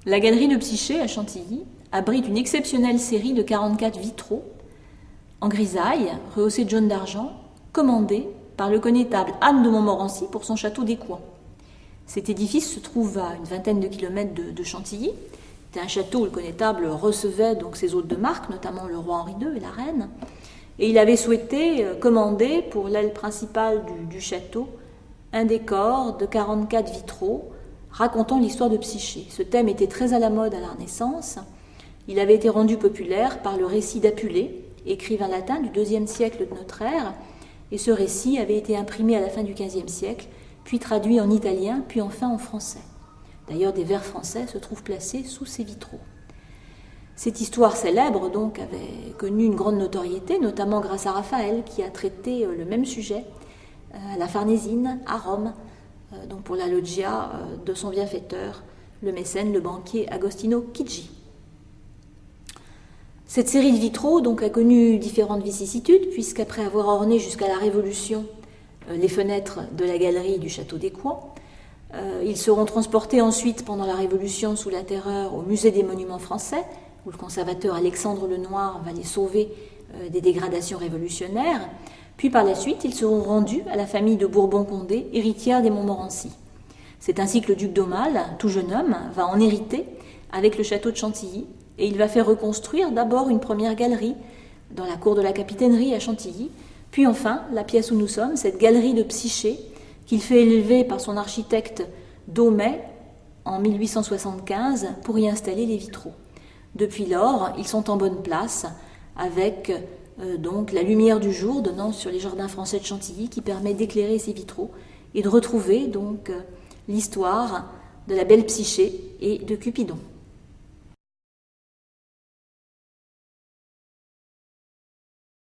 La galerie de Psyché à Chantilly abrite une exceptionnelle série de 44 vitraux en grisaille, rehaussés de jaune d'argent, commandés par le connétable Anne de Montmorency pour son château d'Écouen. Cet édifice se trouve à une vingtaine de kilomètres de Chantilly. C'était un château où le connétable recevait donc ses hôtes de marque, notamment le roi Henri II et la reine. Et il avait souhaité commander pour l'aile principale du château un décor de 44 vitraux racontant l'histoire de Psyché. Ce thème était très à la mode à la Renaissance. Il avait été rendu populaire par le récit d'Apulée, écrivain latin du IIe siècle de notre ère, et ce récit avait été imprimé à la fin du XVe siècle, puis traduit en italien, puis enfin en français. D'ailleurs, des vers français se trouvent placés sous ces vitraux. Cette histoire célèbre donc avait connu une grande notoriété, notamment grâce à Raphaël, qui a traité le même sujet à la Farnésine, à Rome, donc pour la loggia de son bienfaiteur, le mécène, le banquier Agostino Chigi. Cette série de vitraux donc a connu différentes vicissitudes, puisqu'après avoir orné jusqu'à la Révolution les fenêtres de la galerie du château d'Écouen, ils seront transportés ensuite pendant la Révolution sous la Terreur au musée des monuments français, où le conservateur Alexandre Lenoir va les sauver des dégradations révolutionnaires. Puis par la suite, ils seront rendus à la famille de Bourbon-Condé, héritière des Montmorency. C'est ainsi que le duc d'Aumale, tout jeune homme, va en hériter avec le château de Chantilly, et il va faire reconstruire d'abord une première galerie dans la cour de la capitainerie à Chantilly, puis enfin la pièce où nous sommes, cette galerie de Psyché, qu'il fait élever par son architecte Daumet en 1875 pour y installer les vitraux. Depuis lors, ils sont en bonne place avec donc la lumière du jour donnant sur les jardins français de Chantilly qui permet d'éclairer ces vitraux et de retrouver donc l'histoire de la belle Psyché et de Cupidon.